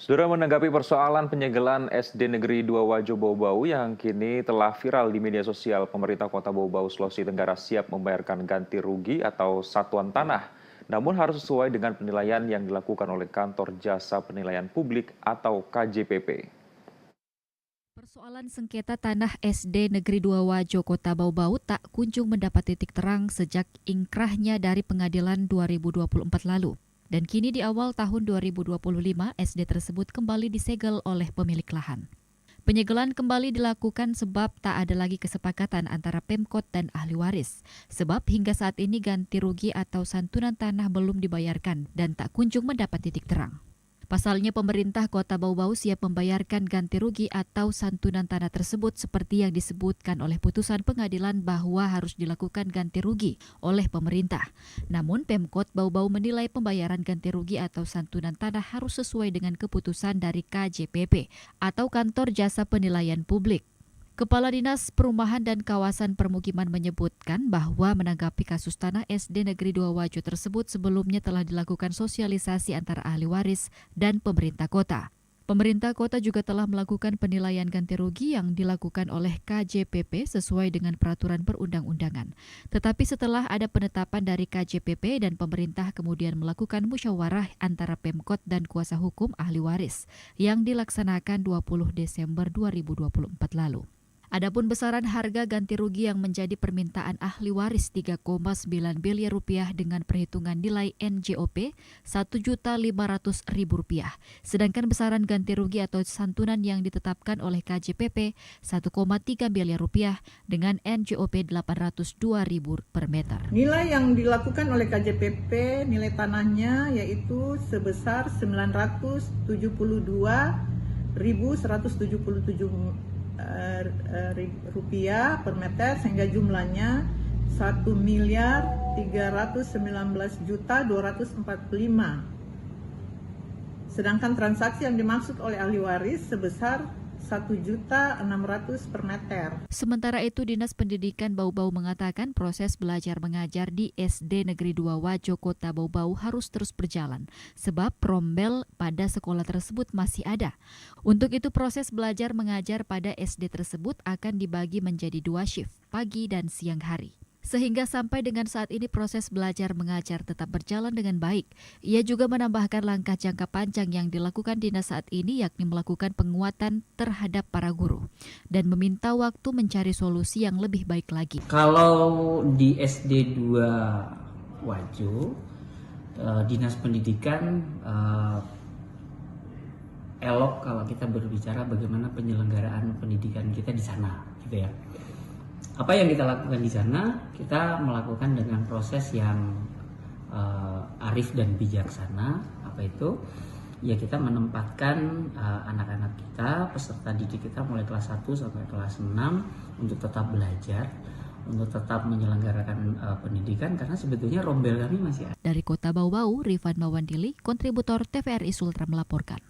Saudara, menanggapi persoalan penyegelan SD Negeri 2 Wajo Bau-Bau yang kini telah viral di media sosial, pemerintah Kota Bau-Bau, Sulawesi Tenggara siap membayarkan ganti rugi atau satuan tanah. Namun harus sesuai dengan penilaian yang dilakukan oleh Kantor Jasa Penilaian Publik atau KJPP. Persoalan sengketa tanah SD Negeri 2 Wajo Kota Bau-Bau tak kunjung mendapat titik terang sejak ingkrahnya dari pengadilan 2024 lalu. Dan kini di awal tahun 2025, SD tersebut kembali disegel oleh pemilik lahan. Penyegelan kembali dilakukan sebab tak ada lagi kesepakatan antara Pemkot dan ahli waris. Sebab hingga saat ini ganti rugi atau santunan tanah belum dibayarkan dan tak kunjung mendapat titik terang. Pasalnya pemerintah Kota Bau-Bau siap membayarkan ganti rugi atau santunan tanah tersebut seperti yang disebutkan oleh putusan pengadilan bahwa harus dilakukan ganti rugi oleh pemerintah. Namun Pemkot Bau-Bau menilai pembayaran ganti rugi atau santunan tanah harus sesuai dengan keputusan dari KJPP atau Kantor Jasa Penilaian Publik. Kepala Dinas Perumahan dan Kawasan Permukiman menyebutkan bahwa menanggapi kasus tanah SD Negeri 2 Wajo tersebut sebelumnya telah dilakukan sosialisasi antara ahli waris dan pemerintah kota. Pemerintah kota juga telah melakukan penilaian ganti rugi yang dilakukan oleh KJPP sesuai dengan peraturan perundang-undangan. Tetapi setelah ada penetapan dari KJPP dan pemerintah kemudian melakukan musyawarah antara Pemkot dan kuasa hukum ahli waris yang dilaksanakan 20 Desember 2024 lalu. Adapun besaran harga ganti rugi yang menjadi permintaan ahli waris 3,9 miliar rupiah dengan perhitungan nilai NJOP Rp1.500.000. Sedangkan besaran ganti rugi atau santunan yang ditetapkan oleh KJPP 1,3 miliar rupiah dengan NJOP 802.000 per meter. Nilai yang dilakukan oleh KJPP nilai tanahnya yaitu sebesar 972.177 rupiah per meter sehingga jumlahnya 1.319.245. Sedangkan transaksi yang dimaksud oleh ahli waris sebesar 1.600.000 per meter. Sementara itu, Dinas Pendidikan Bau-Bau mengatakan proses belajar mengajar di SD Negeri 2 Wajo Kota Bau-Bau harus terus berjalan, sebab rombel pada sekolah tersebut masih ada. Untuk itu, proses belajar mengajar pada SD tersebut akan dibagi menjadi 2 shift, pagi dan siang hari. Sehingga sampai dengan saat ini proses belajar mengajar tetap berjalan dengan baik. Ia juga menambahkan langkah jangka panjang yang dilakukan dinas saat ini yakni melakukan penguatan terhadap para guru dan meminta waktu mencari solusi yang lebih baik lagi. Kalau di SD 2 Wajo, Dinas Pendidikan elok kalau kita berbicara bagaimana penyelenggaraan pendidikan kita di sana, gitu ya. Apa yang kita lakukan di sana, kita melakukan dengan proses yang arif dan bijaksana. Apa itu? Ya, kita menempatkan anak-anak kita, peserta didik kita mulai kelas 1 sampai kelas 6 untuk tetap belajar, untuk tetap menyelenggarakan pendidikan karena sebetulnya rombel kami masih ada. Dari Kota Bau-Bau, Rifan Mawandili, kontributor TVRI Sultra melaporkan.